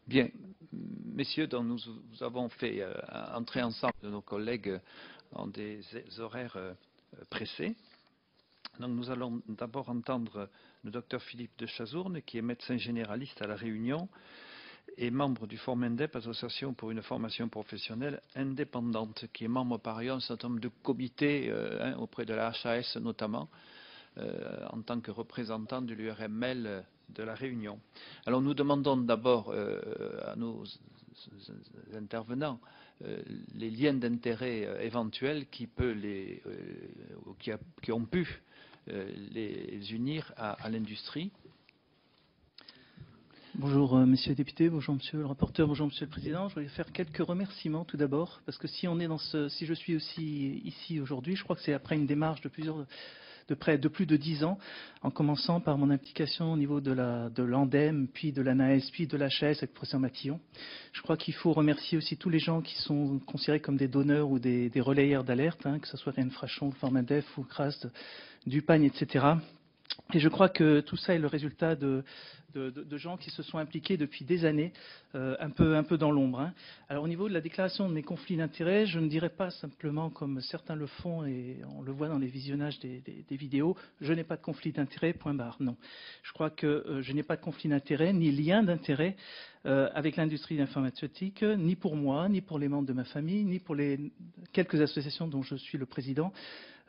Bien, messieurs, donc nous avons fait entrer ensemble nos collègues en des horaires pressés. Donc nous allons d'abord entendre le docteur Philippe de Chazourne, qui est médecin généraliste à La Réunion et membre du Formendep, Association pour une formation professionnelle indépendante, qui est membre par ailleurs d'un certain nombre de comités auprès de la HAS notamment, en tant que représentant de l'URML de La Réunion. Alors nous demandons d'abord à nos intervenants les liens d'intérêt éventuels qui ont pu les unir à l'industrie. Bonjour Messieurs les députés, bonjour Monsieur le rapporteur, bonjour Monsieur le Président. Je voulais faire quelques remerciements tout d'abord, parce que si je suis aussi ici aujourd'hui, je crois que c'est après une démarche de plus de 10 ans, en commençant par mon implication au niveau de l'ANDEM, puis de l'ANAES, puis de l'HAS avec le professeur Matillon. Je crois qu'il faut remercier aussi tous les gens qui sont considérés comme des donneurs ou des relayeurs d'alerte, que ce soit Réne Frachon, Formendef ou Crast, Dupagne, etc. Et je crois que tout ça est le résultat de gens qui se sont impliqués depuis des années, un peu dans l'ombre. Alors au niveau de la déclaration de mes conflits d'intérêts, je ne dirais pas simplement comme certains le font et on le voit dans les visionnages des vidéos, je n'ai pas de conflit d'intérêts, point barre. Non. Je crois que je n'ai pas de conflit d'intérêts, ni lien d'intérêt avec l'industrie d'informatique, ni pour moi, ni pour les membres de ma famille, ni pour les quelques associations dont je suis le président,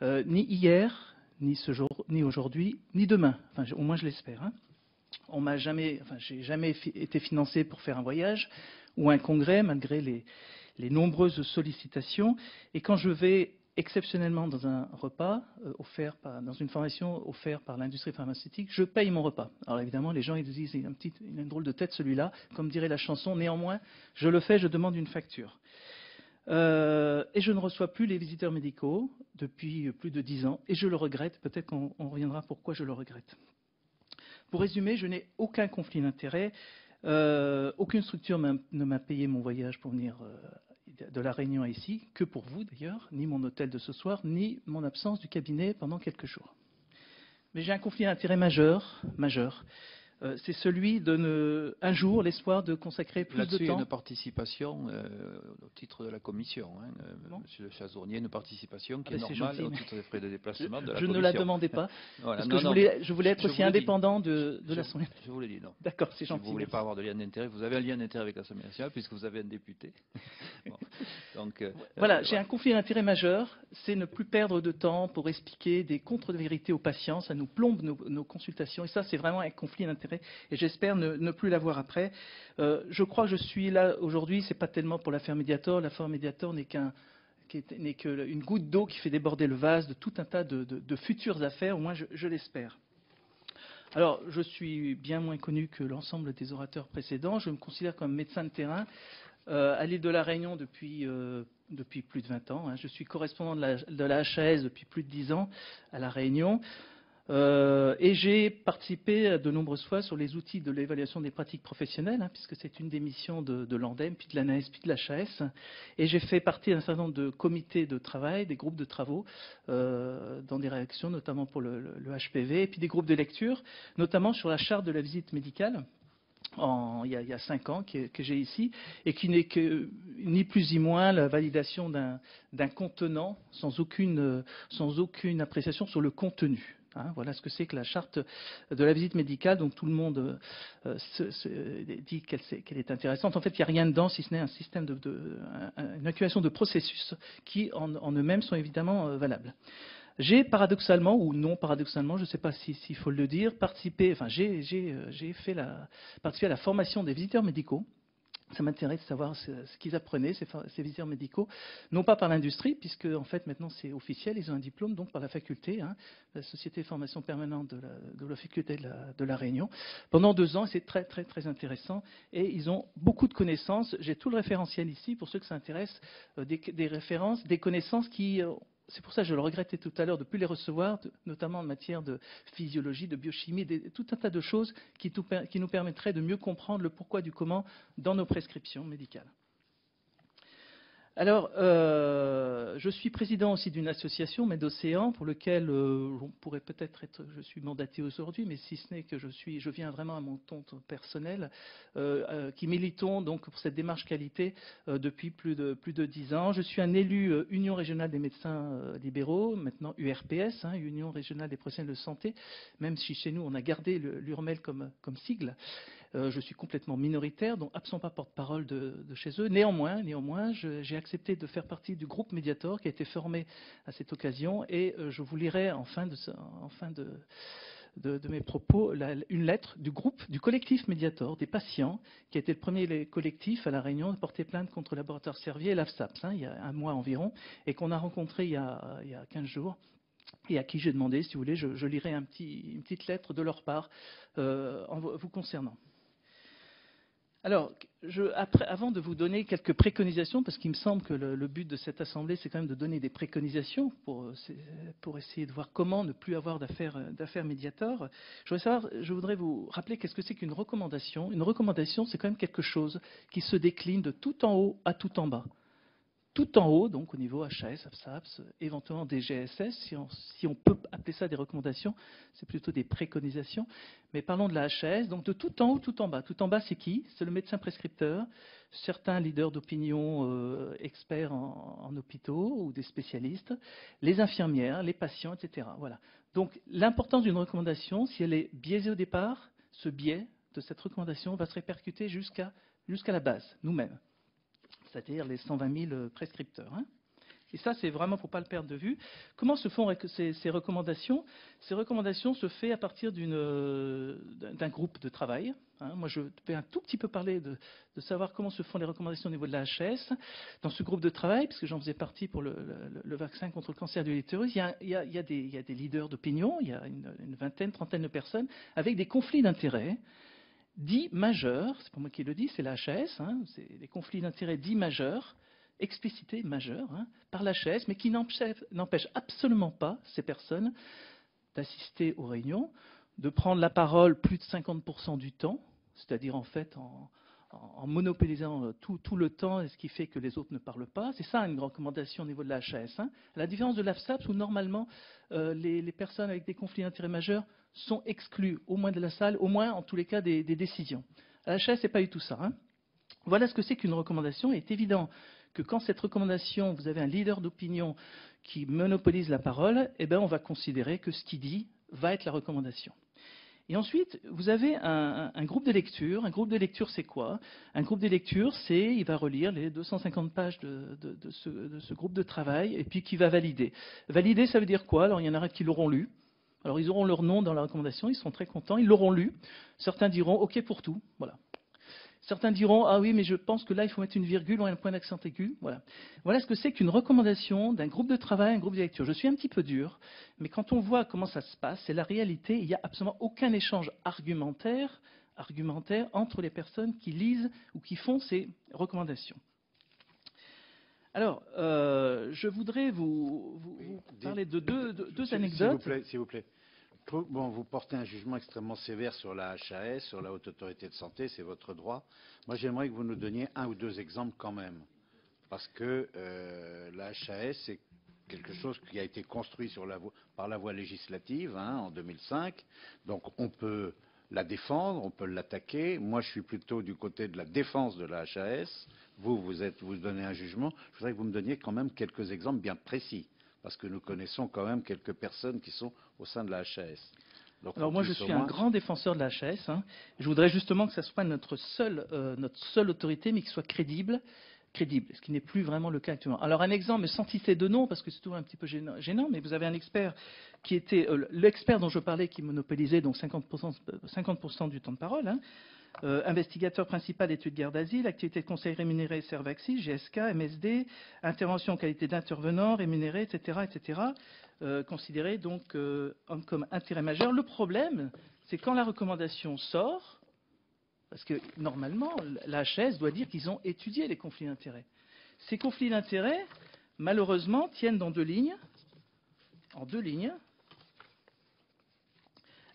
ni hier, ni ce jour, ni aujourd'hui, ni demain. Enfin, au moins, je l'espère. J'ai jamais été financé pour faire un voyage ou un congrès, malgré les nombreuses sollicitations. Et quand je vais exceptionnellement dans un repas dans une formation offerte par l'industrie pharmaceutique, je paye mon repas. Alors évidemment, les gens ils disent il a une drôle de tête celui-là, comme dirait la chanson. Néanmoins, je le fais, je demande une facture. Et je ne reçois plus les visiteurs médicaux depuis plus de 10 ans et je le regrette. Peut-être qu'on reviendra pourquoi je le regrette. Pour résumer, je n'ai aucun conflit d'intérêt. Aucune structure ne m'a payé mon voyage pour venir de La Réunion à ici, que pour vous d'ailleurs, ni mon hôtel de ce soir, ni mon absence du cabinet pendant quelques jours. Mais j'ai un conflit d'intérêt majeur. C'est celui un jour l'espoir de consacrer plus de temps. Là-dessus, il y a une participation au titre de la commission, Monsieur le Chazournier, une participation qui est normale au titre des frais de déplacement de la commission. Je ne la demandais pas, voilà. parce que je voulais être aussi indépendant de l'Assemblée. Je vous l'ai dit, non. D'accord, c'est gentil. Si vous ne voulez pas avoir de lien d'intérêt, vous avez un lien d'intérêt avec l'Assemblée nationale, puisque vous avez un député. Bon. Donc, voilà, j'ai un conflit d'intérêt majeur, c'est ne plus perdre de temps pour expliquer des contre-vérités aux patients, ça nous plombe nos consultations, et ça c'est vraiment un conflit d'intérêt. Et j'espère ne plus l'avoir après. Je crois que je suis là aujourd'hui, c'est pas tellement pour l'affaire Mediator. L'affaire Mediator n'est qu'une goutte d'eau qui fait déborder le vase de tout un tas de futures affaires, au moins je l'espère. Alors, je suis bien moins connu que l'ensemble des orateurs précédents. Je me considère comme médecin de terrain à l'île de la Réunion depuis plus de 20 ans. Je suis correspondant de la HAS depuis plus de 10 ans à la Réunion. Et j'ai participé de nombreuses fois sur les outils de l'évaluation des pratiques professionnelles, puisque c'est une des missions de l'ANDEM, puis de l'ANAES, puis de l'HAS. Et j'ai fait partie d'un certain nombre de comités de travail, des groupes de travaux, dans des réactions, notamment pour le HPV, et puis des groupes de lecture, notamment sur la charte de la visite médicale. Il y a 5 ans que j'ai ici, et qui n'est que ni plus ni moins la validation d'un contenant sans aucune appréciation sur le contenu. Voilà ce que c'est que la charte de la visite médicale, dont tout le monde dit qu'elle est intéressante. En fait, il n'y a rien dedans, si ce n'est un système une accumulation de processus qui, en eux-mêmes, sont évidemment valables. J'ai paradoxalement, ou non paradoxalement, je ne sais pas s'il faut le dire, participé à la formation des visiteurs médicaux. Ça m'intéresse de savoir ce qu'ils apprenaient, ces visiteurs médicaux, non pas par l'industrie, puisque en fait maintenant c'est officiel, ils ont un diplôme, donc par la faculté, la Société de formation permanente de la faculté de la Réunion. Pendant 2 ans, c'est très très très intéressant, et ils ont beaucoup de connaissances. J'ai tout le référentiel ici, pour ceux que ça intéresse, des références, des connaissances qui... C'est pour ça que je le regrettais tout à l'heure de ne plus les recevoir, notamment en matière de physiologie, de biochimie, tout un tas de choses qui nous permettraient de mieux comprendre le pourquoi du comment dans nos prescriptions médicales. Alors, je suis président aussi d'une association, Medocéan, pour lequel on pourrait peut-être être, je suis mandaté aujourd'hui, mais si ce n'est que je viens vraiment à mon compte personnel, qui militons donc pour cette démarche qualité depuis plus de 10 ans. Je suis un élu Union régionale des médecins libéraux, maintenant URPS, Union régionale des professionnels de santé, même si chez nous on a gardé l'URMEL comme sigle. Je suis complètement minoritaire, donc absent pas porte-parole de chez eux. Néanmoins, j'ai accepté de faire partie du groupe Mediator qui a été formé à cette occasion et je vous lirai en fin de mes propos une lettre du collectif Mediator, des patients, qui a été le premier collectif à La Réunion à porter plainte contre le laboratoire Servier et l'AFSAPS, il y a un mois environ, et qu'on a rencontré il y a 15 jours. Et à qui j'ai demandé, si vous voulez, je lirai une petite lettre de leur part vous concernant. Alors, avant de vous donner quelques préconisations, parce qu'il me semble que le but de cette assemblée, c'est quand même de donner des préconisations pour essayer de voir comment ne plus avoir d'affaires Mediator, je voudrais vous rappeler qu'est-ce que c'est qu'une recommandation. Une recommandation, c'est quand même quelque chose qui se décline de tout en haut à tout en bas. Tout en haut, donc au niveau HAS, AFSAPS, éventuellement des GSS, si on peut appeler ça des recommandations, c'est plutôt des préconisations. Mais parlons de la HAS, donc de tout en haut, tout en bas. Tout en bas, c'est qui? C'est le médecin prescripteur, certains leaders d'opinion experts en hôpitaux ou des spécialistes, les infirmières, les patients, etc. Voilà. Donc l'importance d'une recommandation, si elle est biaisée au départ, ce biais de cette recommandation va se répercuter jusqu'à la base, nous-mêmes. C'est-à-dire les 120 000 prescripteurs. Et ça, c'est vraiment pour ne pas le perdre de vue. Comment se font ces recommandations? Ces recommandations se font à partir d'un groupe de travail. Moi, je vais un tout petit peu parler de savoir comment se font les recommandations au niveau de la HS. Dans ce groupe de travail, puisque j'en faisais partie pour le vaccin contre le cancer de l'utérus, il y a des leaders d'opinion, il y a une vingtaine, trentaine de personnes avec des conflits d'intérêts dits majeurs, c'est pas moi qui le dis, c'est la HAS, c'est des conflits d'intérêts dits majeurs, explicités majeurs par la HAS, mais qui n'empêchent absolument pas ces personnes d'assister aux réunions, de prendre la parole plus de 50% du temps, c'est-à-dire en fait en monopolisant tout le temps, et ce qui fait que les autres ne parlent pas. C'est ça une recommandation au niveau de la HAS. À la différence de l'AFSAPS, où normalement les personnes avec des conflits d'intérêts majeurs sont exclus, au moins de la salle, au moins en tous les cas des décisions. À la HAS, ce n'est pas du tout ça. Voilà ce que c'est qu'une recommandation. Il est évident que quand cette recommandation, vous avez un leader d'opinion qui monopolise la parole, eh bien, on va considérer que ce qu'il dit va être la recommandation. Et ensuite, vous avez un groupe de lecture. Un groupe de lecture, c'est quoi? Un groupe de lecture, il va relire les 250 pages de ce groupe de travail et puis qui va valider. Valider, ça veut dire quoi? Alors, il y en aura qui l'auront lu. Alors, ils auront leur nom dans la recommandation, ils seront très contents, ils l'auront lu. Certains diront « OK pour tout ». Voilà. Certains diront « Ah oui, mais je pense que là, il faut mettre une virgule ou un point d'accent aigu ». Voilà. Voilà ce que c'est qu'une recommandation d'un groupe de travail, un groupe de lecture. Je suis un petit peu dur, mais quand on voit comment ça se passe, c'est la réalité. Il n'y a absolument aucun échange argumentaire entre les personnes qui lisent ou qui font ces recommandations. Alors, je voudrais vous parler de deux anecdotes. S'il vous plaît. Bon, vous portez un jugement extrêmement sévère sur la HAS, sur la Haute Autorité de Santé, c'est votre droit. Moi, j'aimerais que vous nous donniez un ou deux exemples quand même. Parce que la HAS, c'est quelque chose qui a été construit par la voie législative en 2005. Donc, on peut la défendre, on peut l'attaquer. Moi, je suis plutôt du côté de la défense de la HAS. Vous donnez un jugement. Je voudrais que vous me donniez quand même quelques exemples bien précis. Parce que nous connaissons quand même quelques personnes qui sont au sein de la HAS. Donc, alors moi, je suis un grand défenseur de la HAS. Je voudrais justement que ce soit notre seule autorité, mais qui soit crédible, ce qui n'est plus vraiment le cas actuellement. Alors un exemple, mais sans citer de nom, parce que c'est toujours un petit peu gênant, mais vous avez un expert qui était l'expert dont je parlais, qui monopolisait donc 50% du temps de parole. Investigateur principal d'études garde d'asile, activité de conseil rémunéré Servaxi, GSK, MSD, intervention en qualité d'intervenant rémunéré, etc., considéré donc comme intérêt majeur. Le problème, c'est quand la recommandation sort, parce que normalement, la HAS doit dire qu'ils ont étudié les conflits d'intérêts. Ces conflits d'intérêts, malheureusement, tiennent en deux lignes.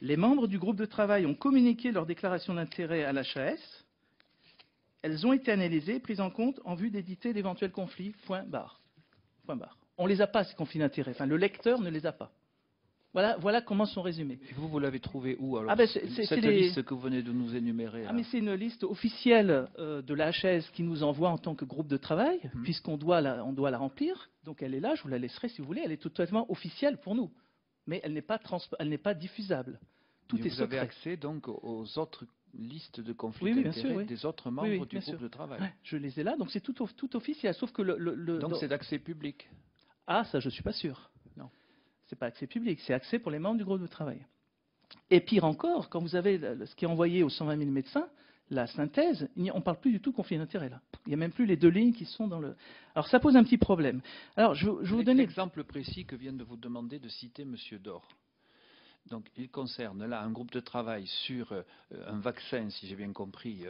Les membres du groupe de travail ont communiqué leur déclaration d'intérêt à l'HAS elles ont été analysées et prises en compte en vue d'éviter d'éventuels conflits, point barre. Point barre. On ne les a pas, ces conflits d'intérêts. Enfin, le lecteur ne les a pas. Voilà comment sont résumés. Et vous l'avez trouvé où alors? Cette les... liste que vous venez de nous énumérer. Mais c'est une liste officielle de la HAS qui nous envoie en tant que groupe de travail, puisqu'on doit la remplir. Donc elle est là, je vous la laisserai si vous voulez. Elle est totalement officielle pour nous. Mais elle n'est pas diffusable. Tout est secret. Vous avez accès donc aux autres listes de conflits d'intérêts des autres membres du groupe de travail. Ouais, je les ai là, donc c'est tout officiel. Sauf que donc c'est d'accès public. Ah, ça je suis pas sûr. Non, c'est pas accès public, c'est accès pour les membres du groupe de travail. Et pire encore, quand vous avez ce qui est envoyé aux 120 000 médecins, la synthèse, on ne parle plus du tout de conflit d'intérêts là. Il n'y a même plus les deux lignes qui sont dans le. Alors ça pose un petit problème. Alors je vous donne l'exemple précis que vient de vous demander de citer M. Dor. Donc, il concerne là un groupe de travail sur un vaccin, si j'ai bien compris,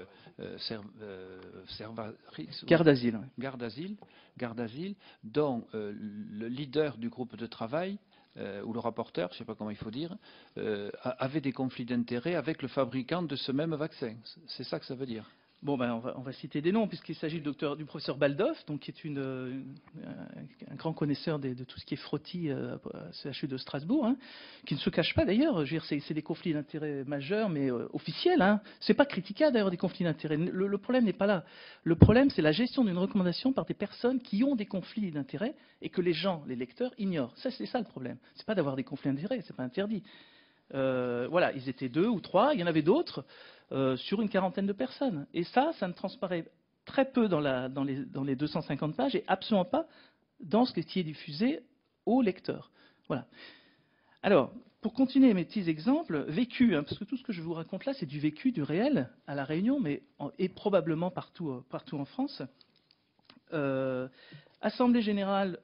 Gardasil. Gardasil, dont le leader du groupe de travail, ou le rapporteur, je ne sais pas comment il faut dire, avait des conflits d'intérêts avec le fabricant de ce même vaccin. C'est ça que ça veut dire. Bon, on va citer des noms, puisqu'il s'agit du professeur Baldoff, donc, qui est un grand connaisseur de tout ce qui est frottis à CHU de Strasbourg, hein, qui ne se cache pas d'ailleurs. C'est des conflits d'intérêts majeurs, mais officiels. Hein. Ce n'est pas critiquable d'ailleurs des conflits d'intérêts. Le problème n'est pas là. Le problème, c'est la gestion d'une recommandation par des personnes qui ont des conflits d'intérêts et que les gens, les lecteurs, ignorent. C'est ça le problème. Ce n'est pas d'avoir des conflits d'intérêts, ce n'est pas interdit. Voilà, ils étaient 2 ou 3, il y en avait d'autres. Sur une quarantaine de personnes. Et ça ne transparaît très peu dans les 250 pages et absolument pas dans ce qui est diffusé aux lecteurs. Voilà. Alors, pour continuer mes petits exemples, vécu, hein, parce que tout ce que je vous raconte là, c'est du vécu, du réel, à La Réunion, et probablement partout en France. Assemblée générale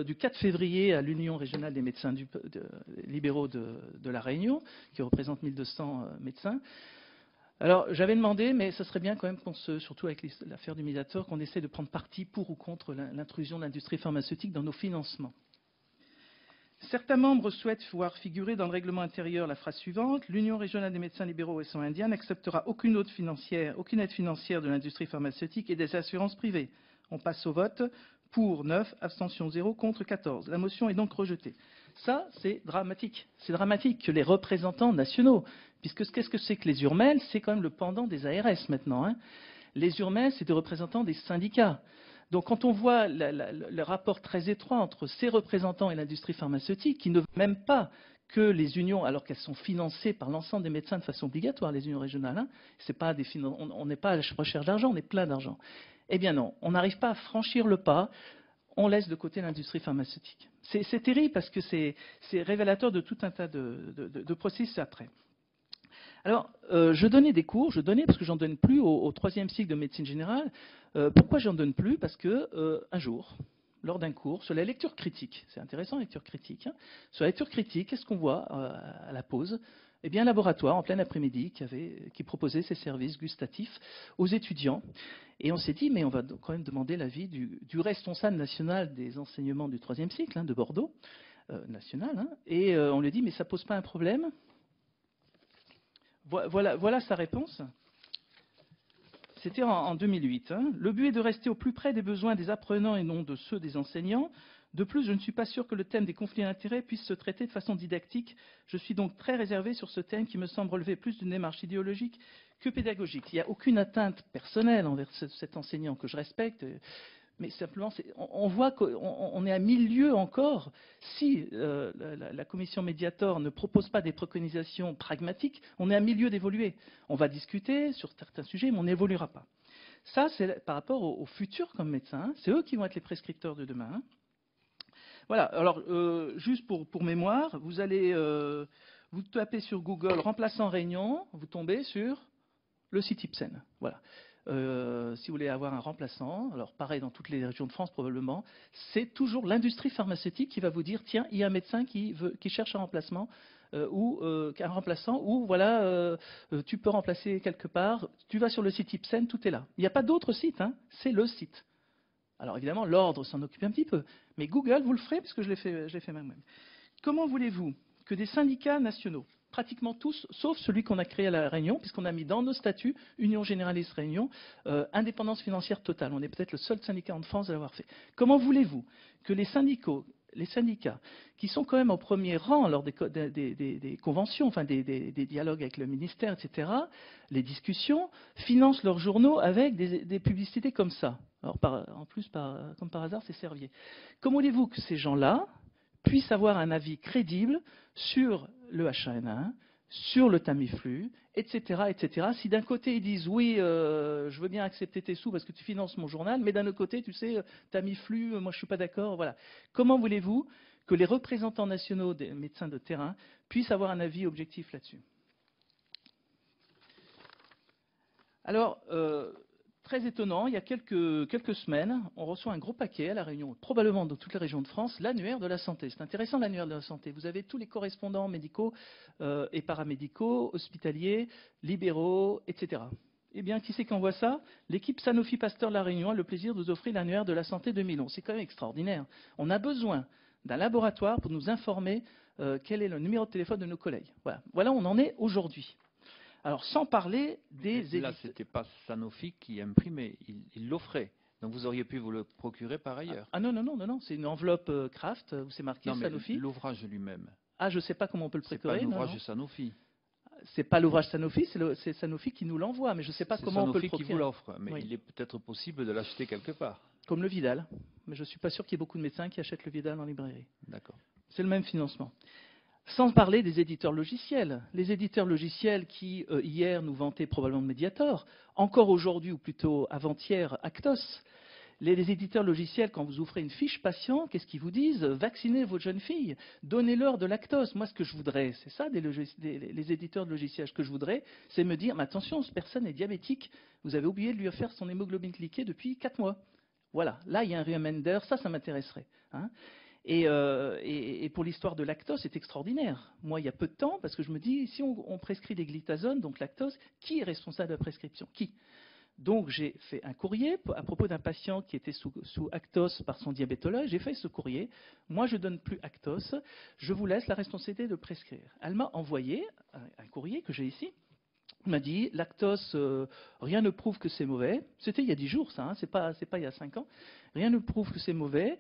du 4 février à l'Union régionale des médecins libéraux de La Réunion, qui représente 1200 médecins. Alors, j'avais demandé, mais ce serait bien quand même surtout avec l'affaire du Mediator, qu'on essaie de prendre parti pour ou contre l'intrusion de l'industrie pharmaceutique dans nos financements. Certains membres souhaitent voir figurer dans le règlement intérieur la phrase suivante: l'Union régionale des médecins libéraux et soins indiens n'acceptera aucune aide financière de l'industrie pharmaceutique et des assurances privées. On passe au vote. Pour 9, abstention 0, contre 14. La motion est donc rejetée. Ça, c'est dramatique. C'est dramatique que les représentants nationaux, puisque qu'est-ce que c'est que les URMEL? C'est quand même le pendant des ARS maintenant. Hein. Les URMEL, c'est des représentants des syndicats. Donc quand on voit le rapport très étroit entre ces représentants et l'industrie pharmaceutique, qui ne veut même pas que les unions, alors qu'elles sont financées par l'ensemble des médecins de façon obligatoire, les unions régionales, hein, on n'est pas à la recherche d'argent, on est plein d'argent. Eh bien non, on n'arrive pas à franchir le pas, on laisse de côté l'industrie pharmaceutique. C'est terrible parce que c'est révélateur de tout un tas de processus après. Alors, je donnais des cours, parce que j'en donne plus au 3e cycle de médecine générale. Pourquoi j'en donne plus? Parce que un jour, lors d'un cours sur la lecture critique, c'est intéressant la lecture critique, hein, sur la lecture critique, qu'est-ce qu'on voit à la pause? Eh bien, un laboratoire en plein après-midi qui proposait ses services gustatifs aux étudiants. Et on s'est dit, mais on va quand même demander l'avis du responsable national des enseignements du 3e cycle, hein, de Bordeaux, national. Hein, et on lui dit, mais ça ne pose pas un problème? Voilà sa réponse. C'était en 2008. Hein. Le but est de rester au plus près des besoins des apprenants et non de ceux des enseignants. De plus, je ne suis pas sûr que le thème des conflits d'intérêts puisse se traiter de façon didactique. Je suis donc très réservé sur ce thème qui me semble relever plus d'une démarche idéologique que pédagogique. Il n'y a aucune atteinte personnelle envers cet enseignant que je respecte, mais simplement, on voit qu'on est à 1000 lieues encore. Si la commission Mediator ne propose pas des préconisations pragmatiques, on est à 1000 lieues d'évoluer. On va discuter sur certains sujets, mais on n'évoluera pas. Ça, c'est par rapport aux futurs comme médecins. Hein. C'est eux qui vont être les prescripteurs de demain. Hein. Voilà, alors juste pour mémoire, vous allez vous tapez sur Google remplaçant Réunion, vous tombez sur le site Ipsen. Voilà. Si vous voulez avoir un remplaçant, alors pareil dans toutes les régions de France probablement, c'est toujours l'industrie pharmaceutique qui va vous dire tiens, il y a un médecin qui cherche un remplacement ou un remplaçant, ou voilà, tu peux remplacer quelque part, tu vas sur le site Ipsen, tout est là. Il n'y a pas d'autre site, hein, c'est le site. Alors évidemment, l'ordre s'en occupe un petit peu, mais Google, vous le ferez, parce que je l'ai fait moi-même. Comment voulez-vous que des syndicats nationaux pratiquement tous, sauf celui qu'on a créé à La Réunion, puisqu'on a mis dans nos statuts Union Généraliste Réunion, indépendance financière totale. On est peut-être le seul syndicat en France à l'avoir fait. Comment voulez-vous que les syndicats, qui sont quand même au premier rang lors des conventions, enfin des dialogues avec le ministère, etc., les discussions, financent leurs journaux avec des publicités comme ça. Alors, en plus, comme par hasard, c'est Servier. Comment voulez-vous que ces gens-là puissent avoir un avis crédible sur le H1N1, sur le Tamiflu, etc., etc. Si d'un côté ils disent oui, je veux bien accepter tes sous parce que tu finances mon journal, mais d'un autre côté, tu sais, Tamiflu, moi je suis pas d'accord. Voilà. Comment voulez-vous que les représentants nationaux des médecins de terrain puissent avoir un avis objectif là-dessus? Alors, très étonnant, il y a quelques semaines, on reçoit un gros paquet à La Réunion, probablement dans toutes les régions de France, l'annuaire de la santé. C'est intéressant, l'annuaire de la santé. Vous avez tous les correspondants médicaux et paramédicaux, hospitaliers, libéraux, etc. Eh bien, qui c'est qui envoie ça? L'équipe Sanofi Pasteur La Réunion a le plaisir de vous offrir l'annuaire de la santé 2011. C'est quand même extraordinaire. On a besoin d'un laboratoire pour nous informer quel est le numéro de téléphone de nos collègues. Voilà où on en est aujourd'hui. Alors, sans parler des éditeurs. Là, ce n'était pas Sanofi qui imprimait, il l'offrait. Donc, vous auriez pu vous le procurer par ailleurs. Ah non, c'est une enveloppe Kraft où c'est marqué Sanofi. L'ouvrage lui-même. Ah, je ne sais pas comment on peut le procurer. C'est pas l'ouvrage de Sanofi. C'est pas l'ouvrage Sanofi, c'est Sanofi qui nous l'envoie, mais je ne sais pas comment on peut le procurer. C'est Sanofi qui vous l'offre, mais il est peut-être possible de l'acheter quelque part. Comme le Vidal, mais je ne suis pas sûr qu'il y ait beaucoup de médecins qui achètent le Vidal en librairie. D'accord. C'est le même financement. Sans parler des éditeurs logiciels. Les éditeurs logiciels qui, hier, nous vantaient probablement de Mediator, encore aujourd'hui, ou plutôt avant-hier, Actos. Les éditeurs logiciels, quand vous ouvrez une fiche patient, qu'est-ce qu'ils vous disent? Vaccinez vos jeunes filles, donnez-leur de lactose. Moi, ce que je voudrais, c'est ça, les éditeurs de logiciels. Ce que je voudrais, c'est me dire, mais attention, cette personne est diabétique, vous avez oublié de lui faire son hémoglobine glyquée depuis 4 mois. Voilà, là, il y a un reminder, ça m'intéresserait. Hein. Et pour l'histoire de lactose, c'est extraordinaire. Moi, il y a peu de temps, parce que je me dis, si on prescrit des glitazones, donc lactose, qui est responsable de la prescription? Qui? Donc, j'ai fait un courrier à propos d'un patient qui était sous Actos par son diabétologue. J'ai fait ce courrier. Moi, je ne donne plus Actos. Je vous laisse la responsabilité de prescrire. Elle m'a envoyé un courrier que j'ai ici. Elle m'a dit, lactose, rien ne prouve que c'est mauvais. C'était il y a 10 jours, ça, hein, c'est pas il y a 5 ans. Rien ne prouve que c'est mauvais.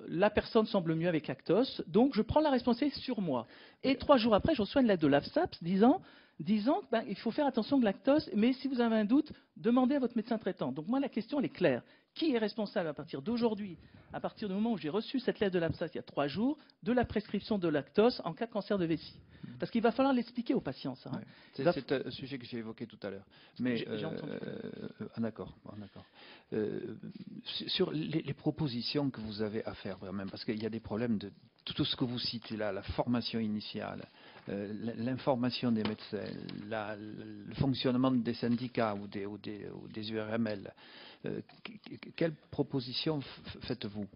La personne semble mieux avec lactose, donc je prends la responsabilité sur moi. Et 3 jours après, je reçois une lettre de l'AFSAPS disant il faut faire attention de lactose, mais si vous avez un doute, demandez à votre médecin traitant. Donc moi, la question, elle est claire. Qui est responsable à partir d'aujourd'hui, à partir du moment où j'ai reçu cette lettre de l'AFSAPS il y a 3 jours, de la prescription de lactose en cas de cancer de vessie? Parce qu'il va falloir l'expliquer aux patients, ça. Hein. C'est un sujet que j'ai évoqué tout à l'heure. Mais d'accord. Sur les propositions que vous avez à faire, vraiment, parce qu'il y a des problèmes de tout ce que vous citez là, la formation initiale, l'information des médecins, le fonctionnement des syndicats ou des URML. Quelles propositions faites-vous?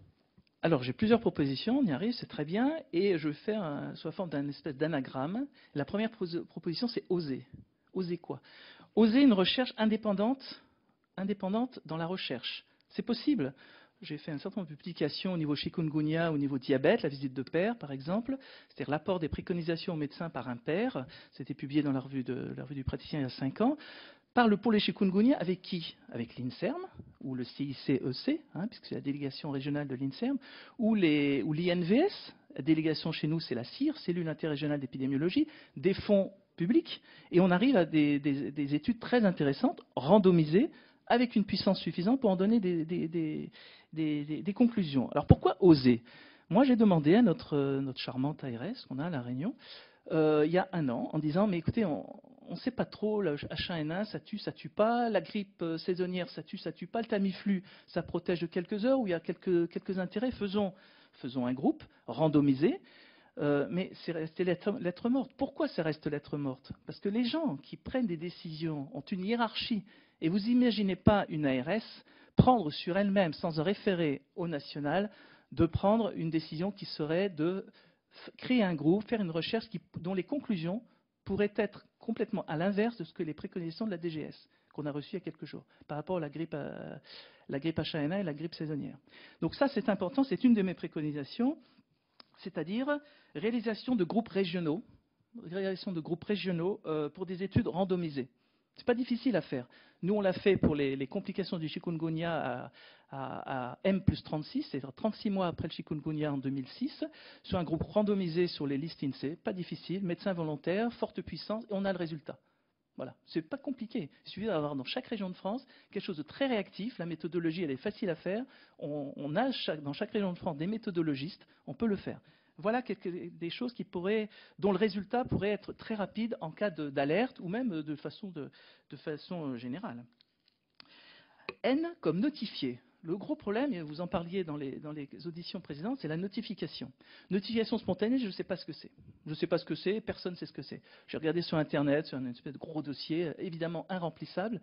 Alors, j'ai plusieurs propositions, on y arrive, c'est très bien, et je vais faire sous la forme d'un espèce d'anagramme. La première proposition, c'est oser. Oser quoi? Oser une recherche indépendante dans la recherche. C'est possible. J'ai fait un certain nombre de publications au niveau chikungunya, au niveau diabète, la visite de pair, par exemple, c'est-à-dire l'apport des préconisations aux médecins par un pair. C'était publié dans la revue du praticien il y a 5 ans. Pour les chikungunya, avec qui? Avec l'INSERM, ou le CICEC, puisque c'est la délégation régionale de l'INSERM, ou l'INVS, la délégation chez nous, c'est la CIR, cellule interrégionale d'épidémiologie, des fonds publics, et on arrive à des études très intéressantes, randomisées, avec une puissance suffisante pour en donner des conclusions. Alors pourquoi oser? Moi, j'ai demandé à notre charmante ARS qu'on a à La Réunion, il y a 1 an, en disant, mais écoutez, on ne sait pas trop, le H1N1, ça tue pas, la grippe saisonnière, ça tue pas, le Tamiflu, ça protège de quelques heures, où il y a quelques intérêts, faisons un groupe randomisé, mais c'est resté lettre morte. Pourquoi ça reste lettre morte? Parce que les gens qui prennent des décisions ont une hiérarchie, et vous n'imaginez pas une ARS prendre sur elle-même, sans se référer au national, de prendre une décision qui serait de créer un groupe, faire une recherche dont les conclusions pourraient être complètement à l'inverse de ce que les préconisations de la DGS, qu'on a reçues il y a quelques jours, par rapport à la grippe H1N1 et la grippe saisonnière. Donc ça, c'est important, c'est une de mes préconisations. c'est-à-dire réalisation de groupes régionaux pour des études randomisées. Ce n'est pas difficile à faire. Nous, on l'a fait pour les complications du chikungunya à M+36, c'est-à-dire 36 mois après le chikungunya en 2006, sur un groupe randomisé sur les listes INSEE. Pas difficile, médecins volontaires, forte puissance, et on a le résultat. Voilà, c'est pas compliqué. Il suffit d'avoir dans chaque région de France quelque chose de très réactif. La méthodologie, elle est facile à faire. On a dans chaque région de France des méthodologistes. On peut le faire. Voilà des choses dont le résultat pourrait être très rapide en cas d'alerte ou même de façon générale. N comme notifié. Le gros problème, et vous en parliez dans les auditions précédentes, c'est la notification. Notification spontanée, je ne sais pas ce que c'est. Je ne sais pas ce que c'est, personne ne sait ce que c'est. J'ai regardé sur Internet, sur un espèce de gros dossier, évidemment irremplissable.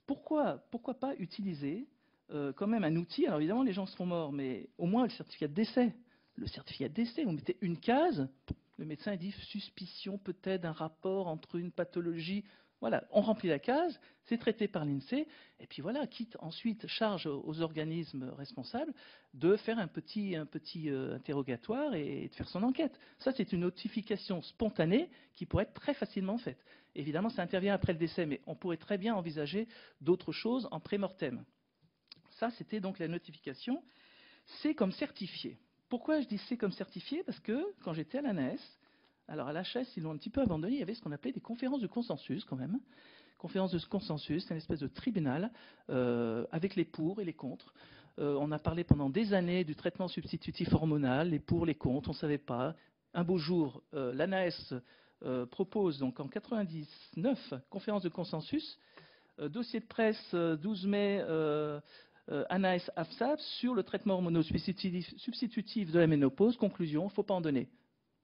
Pourquoi pas utiliser quand même un outil? Alors évidemment, les gens seront morts, mais au moins le certificat de décès. Le certificat de décès, vous mettez une case, le médecin dit suspicion peut-être d'un rapport entre une pathologie. Voilà, on remplit la case, c'est traité par l'INSEE, et puis voilà, quitte ensuite charge aux organismes responsables de faire un petit interrogatoire et de faire son enquête. Ça, c'est une notification spontanée qui pourrait être très facilement faite. Évidemment, ça intervient après le décès, mais on pourrait très bien envisager d'autres choses en pré-mortem. Ça, c'était donc la notification. C'est comme certifié. Pourquoi je dis c'est comme certifié? Parce que quand j'étais à l'ANAS, alors à l'HS, ils l'ont un petit peu abandonné, il y avait ce qu'on appelait des conférences de consensus quand même. Conférences de consensus, c'est une espèce de tribunal avec les pour et les contre. On a parlé pendant des années du traitement substitutif hormonal, les pour, les contre, on ne savait pas. Un beau jour, l'ANAS propose donc en 99 conférence de consensus, dossier de presse 12 mai ANAS AFSAP sur le traitement hormono-substitutif de la ménopause. Conclusion, il ne faut pas en donner.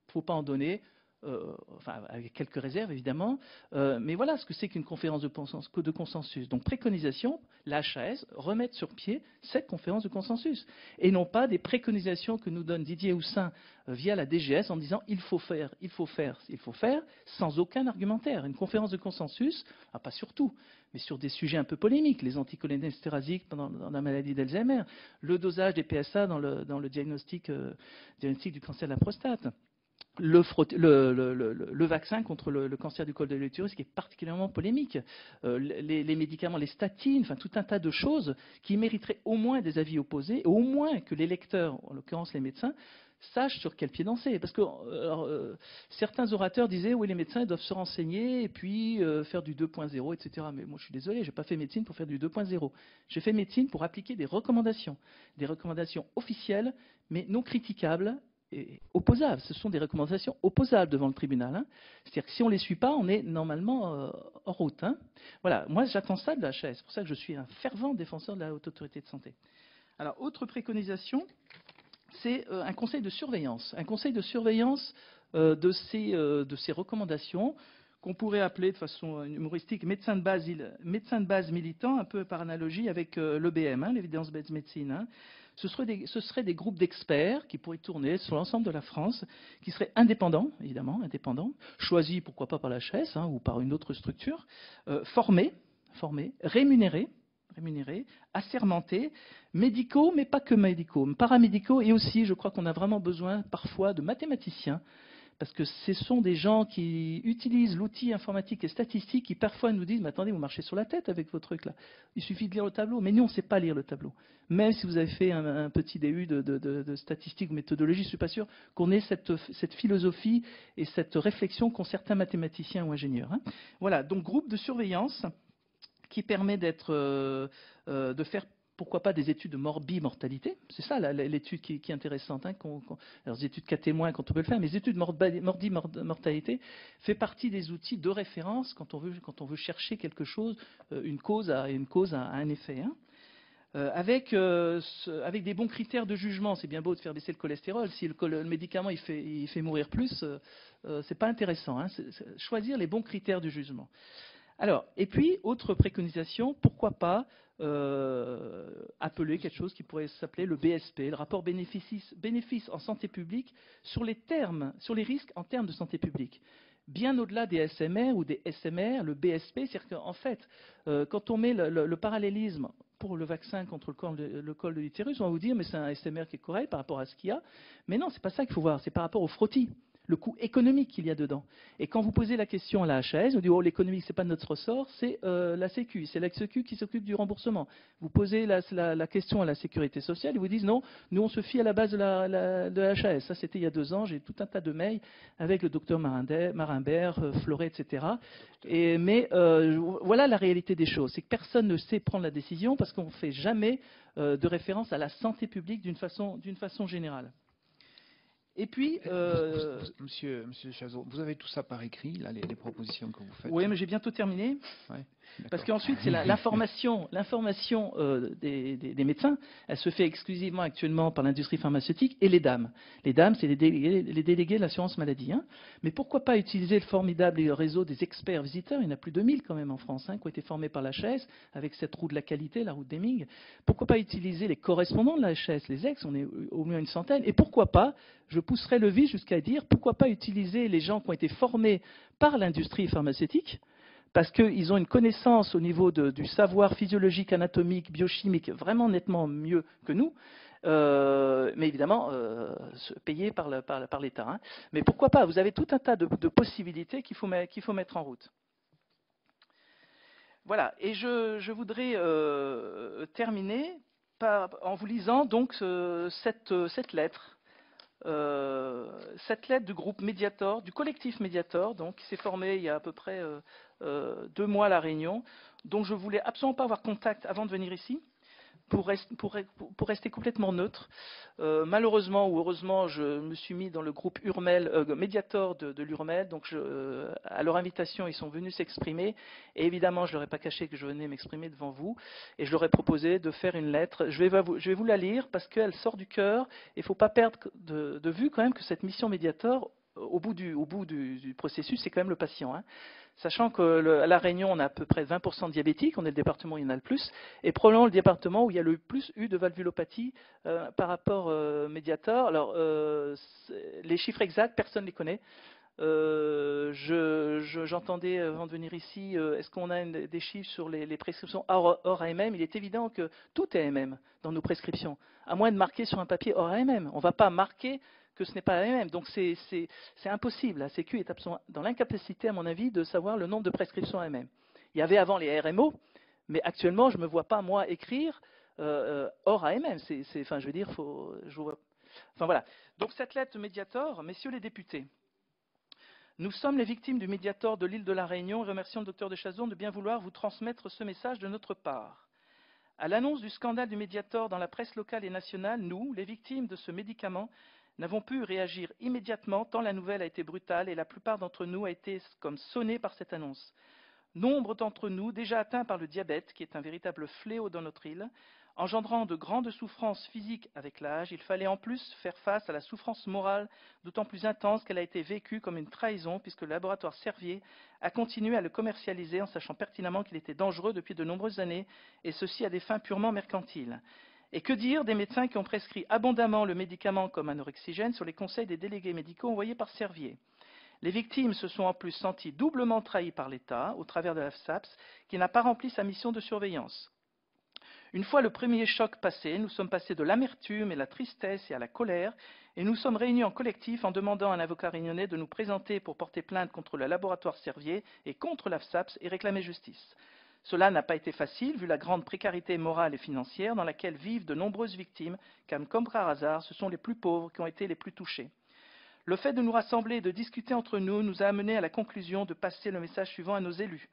Il ne faut pas en donner, enfin, avec quelques réserves évidemment, mais voilà ce que c'est qu'une conférence de consensus. Donc préconisation, la HAS remettre sur pied cette conférence de consensus, et non pas des préconisations que nous donne Didier Houssin via la DGS en disant il faut faire, sans aucun argumentaire. Une conférence de consensus, pas sur tout, mais sur des sujets un peu polémiques, les anticholinésterasiques dans la maladie d'Alzheimer, le dosage des PSA dans le diagnostic du cancer de la prostate. Le vaccin contre le cancer du col de l'utérus qui est particulièrement polémique, les médicaments, les statines, enfin tout un tas de choses qui mériteraient au moins des avis opposés, et au moins que les lecteurs, en l'occurrence les médecins, sachent sur quel pied danser. Parce que certains orateurs disaient oui, les médecins doivent se renseigner et puis faire du 2.0, etc. Mais moi je suis désolé, je n'ai pas fait médecine pour faire du 2.0. J'ai fait médecine pour appliquer des recommandations officielles, mais non critiquables, et opposables. Ce sont des recommandations opposables devant le tribunal. Hein. C'est-à-dire que si on ne les suit pas, on est normalement hors route. Hein. Voilà, moi j'attends ça de la HAS. C'est pour ça que je suis un fervent défenseur de la Haute Autorité de Santé. Alors, autre préconisation, c'est un conseil de surveillance. Un conseil de surveillance de ces recommandations qu'on pourrait appeler de façon humoristique médecin de base militant, un peu par analogie avec l'EBM, hein, l'Evidence-Based Medicine. Hein. Ce seraient des groupes d'experts qui pourraient tourner sur l'ensemble de la France, qui seraient indépendants, évidemment, choisis pourquoi pas par la HAS hein, ou par une autre structure, formés, rémunérés, assermentés, médicaux, mais pas que médicaux, paramédicaux, et aussi, je crois qu'on a vraiment besoin parfois de mathématiciens, parce que ce sont des gens qui utilisent l'outil informatique et statistique qui parfois nous disent « Mais attendez, vous marchez sur la tête avec vos trucs là. Il suffit de lire le tableau. » Mais nous, on ne sait pas lire le tableau. Même si vous avez fait un petit DU de statistique ou méthodologie, je ne suis pas sûr qu'on ait cette philosophie et cette réflexion qu'ont certains mathématiciens ou ingénieurs. Hein. Voilà, donc groupe de surveillance qui permet de faire pourquoi pas des études de morbi-mortalité. C'est ça l'étude qui est intéressante. Hein, alors, les études cas témoins, quand on peut le faire, mais les études morbi-mortalité fait partie des outils de référence quand on veut chercher quelque chose, une cause à un effet. Hein. Avec des bons critères de jugement. C'est bien beau de faire baisser le cholestérol. Si le médicament il fait mourir plus, c'est pas intéressant. Hein. Choisir les bons critères de jugement. Alors, et puis, autre préconisation, pourquoi pas appeler quelque chose qui pourrait s'appeler le BSP, le rapport bénéfice en santé publique sur les risques en termes de santé publique. Bien au-delà des SMR ou des SMR, le BSP, c'est-à-dire qu'en fait, quand on met le parallélisme pour le vaccin contre le col de l'utérus, on va vous dire mais c'est un SMR qui est correct par rapport à ce qu'il y a. Mais non, c'est pas ça qu'il faut voir, c'est par rapport au frottis, le coût économique qu'il y a dedans. Et quand vous posez la question à la HAS, on dit oh l'économique c'est pas notre ressort, c'est la Sécu, c'est la Sécu qui s'occupe du remboursement. Vous posez la question à la Sécurité sociale, ils vous disent non, nous on se fie à la base de la HAS. Ça c'était il y a 2 ans, j'ai tout un tas de mails avec le docteur Marimbert, Floret, etc. Mais voilà la réalité des choses, c'est que personne ne sait prendre la décision parce qu'on ne fait jamais de référence à la santé publique d'une façon générale. Et puis, Monsieur Chazot, vous avez tout ça par écrit, là, les propositions que vous faites? Oui, mais j'ai bientôt terminé. Ouais, parce qu'ensuite, c'est l'information des médecins. Elle se fait exclusivement actuellement par l'industrie pharmaceutique et les dames. Les dames, c'est les délégués de l'assurance maladie. Hein. Mais pourquoi pas utiliser le formidable réseau des experts visiteurs? Il y en a plus de 1000 quand même en France, hein, qui ont été formés par la HAS, avec cette roue de la qualité, la roue de Deming. Pourquoi pas utiliser les correspondants de la HAS, les ex, on est au moins une centaine. Et pourquoi pas, je pousserai le vice jusqu'à dire, pourquoi pas utiliser les gens qui ont été formés par l'industrie pharmaceutique, parce qu'ils ont une connaissance au niveau du savoir physiologique, anatomique, biochimique vraiment nettement mieux que nous, mais évidemment payés par l'État. Hein. Mais pourquoi pas? Vous avez tout un tas de possibilités qu'il faut mettre en route. Voilà, et je voudrais terminer en vous lisant donc cette lettre. Cette lettre du groupe Mediator, du collectif Mediator, donc, qui s'est formé il y a à peu près 2 mois à La Réunion, dont je voulais absolument pas avoir contact avant de venir ici, pour rester complètement neutre. Malheureusement ou heureusement, je me suis mis dans le groupe Mediator de l'URMEL, donc à leur invitation, ils sont venus s'exprimer, et évidemment, je ne leur ai pas caché que je venais m'exprimer devant vous, et je leur ai proposé de faire une lettre. Je vais vous la lire, parce qu'elle sort du cœur, et il ne faut pas perdre de vue quand même que cette mission Mediator, au bout du processus, c'est quand même le patient. Hein. Sachant qu'à La Réunion, on a à peu près 20% de diabétiques, on est le département où il y en a le plus, et probablement le département où il y a le plus eu de valvulopathie par rapport Mediator. Alors, les chiffres exacts, personne ne les connaît. J'entendais avant de venir ici, est-ce qu'on a des chiffres sur les prescriptions hors AMM? Il est évident que tout est AMM dans nos prescriptions, à moins de marquer sur un papier hors AMM. On ne va pas marquer que ce n'est pas AMM. Donc c'est impossible. La Sécu est absolument dans l'incapacité, à mon avis, de savoir le nombre de prescriptions AMM. Il y avait avant les RMO, mais actuellement, je ne me vois pas, moi, écrire hors AMM. Enfin, je veux dire, enfin voilà. Donc cette lettre de Mediator, messieurs les députés, nous sommes les victimes du Mediator de l'île de la Réunion et remercions le docteur de Chazon de bien vouloir vous transmettre ce message de notre part. À l'annonce du scandale du Mediator dans la presse locale et nationale, nous, les victimes de ce médicament, n'avons pu réagir immédiatement tant la nouvelle a été brutale et la plupart d'entre nous a été comme sonnés par cette annonce. Nombre d'entre nous, déjà atteints par le diabète, qui est un véritable fléau dans notre île, engendrant de grandes souffrances physiques avec l'âge, il fallait en plus faire face à la souffrance morale d'autant plus intense qu'elle a été vécue comme une trahison puisque le laboratoire Servier a continué à le commercialiser en sachant pertinemment qu'il était dangereux depuis de nombreuses années et ceci à des fins purement mercantiles. Et que dire des médecins qui ont prescrit abondamment le médicament comme anorexigène sur les conseils des délégués médicaux envoyés par Servier? Les victimes se sont en plus senties doublement trahies par l'État au travers de la FSAPS qui n'a pas rempli sa mission de surveillance. Une fois le premier choc passé, nous sommes passés de l'amertume et la tristesse et à la colère et nous sommes réunis en collectif en demandant à un avocat réunionnais de nous présenter pour porter plainte contre le laboratoire Servier et contre la FSAPS et réclamer justice. Cela n'a pas été facile vu la grande précarité morale et financière dans laquelle vivent de nombreuses victimes, car comme par hasard, ce sont les plus pauvres qui ont été les plus touchés. Le fait de nous rassembler et de discuter entre nous nous a amenés à la conclusion de passer le message suivant à nos élus.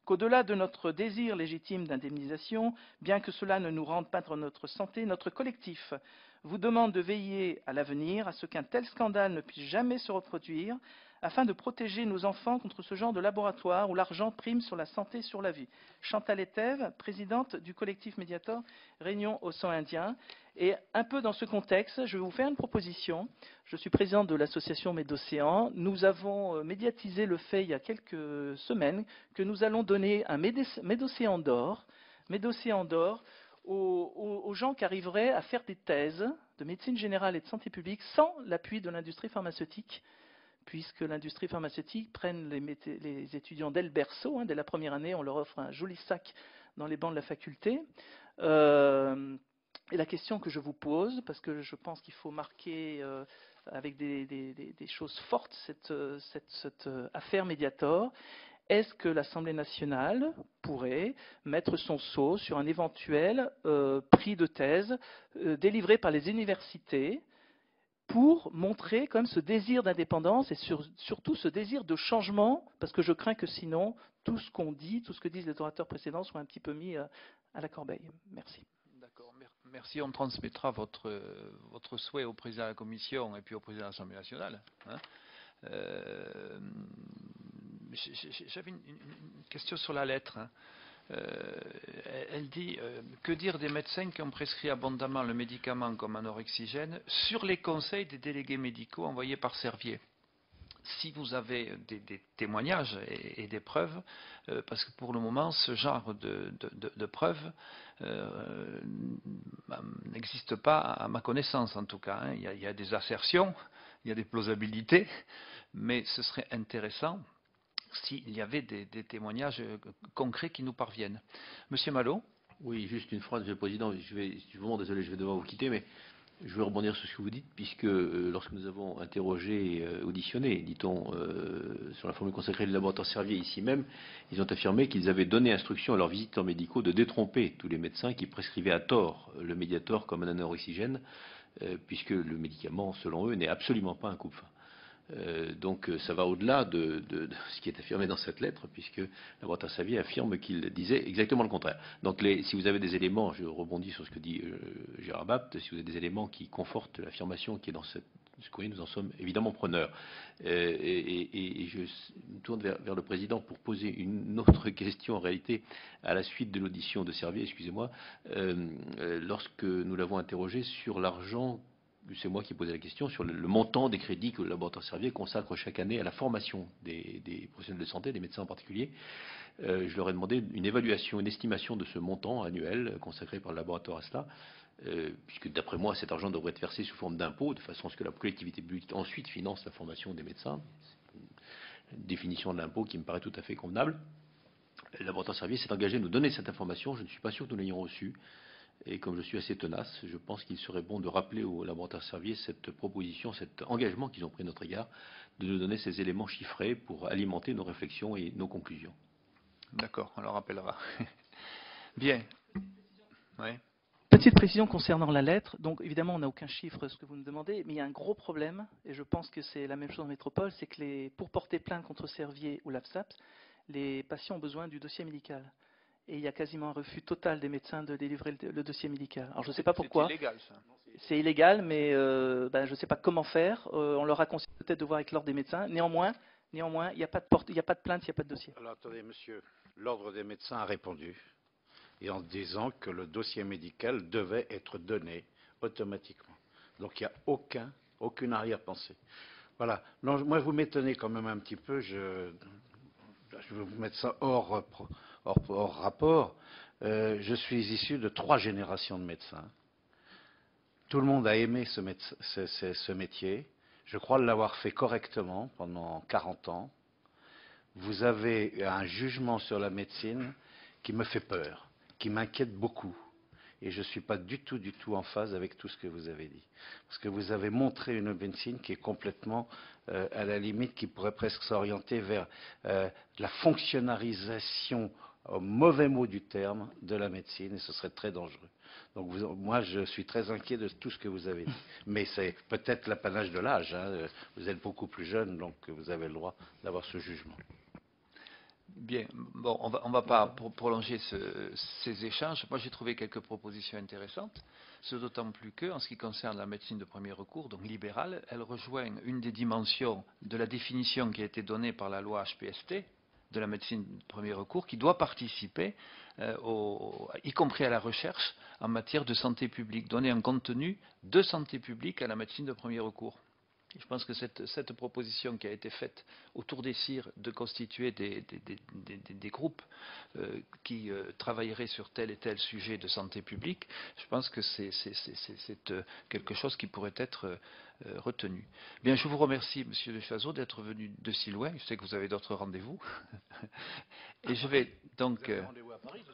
Qu'au-delà de notre désir légitime d'indemnisation, bien que cela ne nous rende pas dans notre santé, notre collectif vous demande de veiller à l'avenir à ce qu'un tel scandale ne puisse jamais se reproduire, afin de protéger nos enfants contre ce genre de laboratoire où l'argent prime sur la santé et sur la vie. Chantal Etève, présidente du collectif Mediator, Réunion Océan Indien. Et un peu dans ce contexte, je vais vous faire une proposition. Je suis présidente de l'association Médocéan. Nous avons médiatisé le fait il y a quelques semaines que nous allons donner un Médocéan d'or aux gens qui arriveraient à faire des thèses de médecine générale et de santé publique sans l'appui de l'industrie pharmaceutique, puisque l'industrie pharmaceutique prenne les étudiants dès le berceau, dès la première année, on leur offre un joli sac dans les bancs de la faculté. Et la question que je vous pose, parce que je pense qu'il faut marquer avec des choses fortes cette affaire Mediator, est-ce que l'Assemblée nationale pourrait mettre son sceau sur un éventuel prix de thèse délivré par les universités pour montrer quand même ce désir d'indépendance et surtout ce désir de changement, parce que je crains que sinon, tout ce qu'on dit, tout ce que disent les orateurs précédents soit un petit peu mis à la corbeille. Merci. D'accord, merci. On transmettra votre souhait au président de la Commission et puis au président de l'Assemblée nationale. Hein. J'avais une question sur la lettre. Hein. Elle dit que dire des médecins qui ont prescrit abondamment le médicament comme anorexigène sur les conseils des délégués médicaux envoyés par Servier. Si vous avez des témoignages et des preuves, parce que pour le moment, ce genre de preuves n'existe pas à ma connaissance en tout cas. Hein. Il y a des assertions, il y a des plausibilités, mais ce serait intéressant s'il y avait des témoignages concrets qui nous parviennent. Monsieur Malo. Oui, juste une phrase, Monsieur le Président. Je suis vraiment désolé, je vais devoir vous quitter, mais je veux rebondir sur ce que vous dites, puisque lorsque nous avons interrogé et auditionné, dit-on, sur la formule consacrée du laboratoire Servier ici même, ils ont affirmé qu'ils avaient donné instruction à leurs visiteurs médicaux de détromper tous les médecins qui prescrivaient à tort le Mediator comme un anorexigène, puisque le médicament, selon eux, n'est absolument pas un coupe-faim. Donc ça va au-delà de ce qui est affirmé dans cette lettre, puisque le laboratoire Servier affirme qu'il disait exactement le contraire. Donc si vous avez des éléments, je rebondis sur ce que dit Gérard Bapt, si vous avez des éléments qui confortent l'affirmation qui est dans ce courrier, nous en sommes évidemment preneurs. Et je me tourne vers le Président pour poser une autre question en réalité à la suite de l'audition de Servier, excusez-moi, lorsque nous l'avons interrogé sur l'argent. C'est moi qui posais la question sur le montant des crédits que le laboratoire Servier consacre chaque année à la formation des professionnels de santé, des médecins en particulier. Je leur ai demandé une évaluation, une estimation de ce montant annuel consacré par le laboratoire à cela, puisque d'après moi, cet argent devrait être versé sous forme d'impôt, de façon à ce que la collectivité publique ensuite finance la formation des médecins. C'est une définition de l'impôt qui me paraît tout à fait convenable. Le laboratoire Servier s'est engagé à nous donner cette information. Je ne suis pas sûr que nous l'ayons reçue. Et comme je suis assez tenace, je pense qu'il serait bon de rappeler au laboratoire Servier cette proposition, cet engagement qu'ils ont pris à notre égard, de nous donner ces éléments chiffrés pour alimenter nos réflexions et nos conclusions. D'accord, on le rappellera. Bien. Oui. Petite précision concernant la lettre. Donc évidemment, on n'a aucun chiffre, ce que vous nous demandez, mais il y a un gros problème, et je pense que c'est la même chose en métropole, c'est que pour porter plainte contre Servier ou l'AFSAPS, les patients ont besoin du dossier médical. Et il y a quasiment un refus total des médecins de délivrer le dossier médical. Alors je ne sais pas pourquoi. C'est illégal, ça. C'est illégal, mais je ne sais pas comment faire. On leur a conseillé peut-être de voir avec l'ordre des médecins. Néanmoins, il n'y a pas de plainte, il n'y a pas de dossier. Alors attendez, monsieur, l'ordre des médecins a répondu, et en disant que le dossier médical devait être donné automatiquement. Donc il n'y a aucune arrière-pensée. Voilà. Non, moi, vous m'étonnez quand même un petit peu. Je vais vous mettre ça hors rapport. Je suis issu de 3 générations de médecins. Tout le monde a aimé ce métier. Je crois l'avoir fait correctement pendant 40 ans. Vous avez un jugement sur la médecine qui me fait peur, qui m'inquiète beaucoup. Et je ne suis pas du tout en phase avec tout ce que vous avez dit. Parce que vous avez montré une médecine qui est complètement, à la limite, qui pourrait presque s'orienter vers la fonctionnalisation, au mauvais mot du terme, de la médecine, et ce serait très dangereux. Donc moi, je suis très inquiet de tout ce que vous avez dit. Mais c'est peut-être l'apanage de l'âge. Hein. Vous êtes beaucoup plus jeune, donc vous avez le droit d'avoir ce jugement. Bien, bon, on va pas prolonger ces échanges. Moi, j'ai trouvé quelques propositions intéressantes, ce d'autant plus que, en ce qui concerne la médecine de premier recours, donc libérale, elle rejoint une des dimensions de la définition qui a été donnée par la loi HPST de la médecine de premier recours, qui doit participer, y compris à la recherche, en matière de santé publique, donner un contenu de santé publique à la médecine de premier recours. Je pense que cette proposition qui a été faite autour des CIR de constituer des groupes qui travailleraient sur tel et tel sujet de santé publique, je pense que c'est quelque chose qui pourrait être retenu. Bien, je vous remercie, Monsieur de Chazot, d'être venu de si loin. Je sais que vous avez d'autres rendez-vous. Et je vais donc... Vous avez rendez-vous à Paris,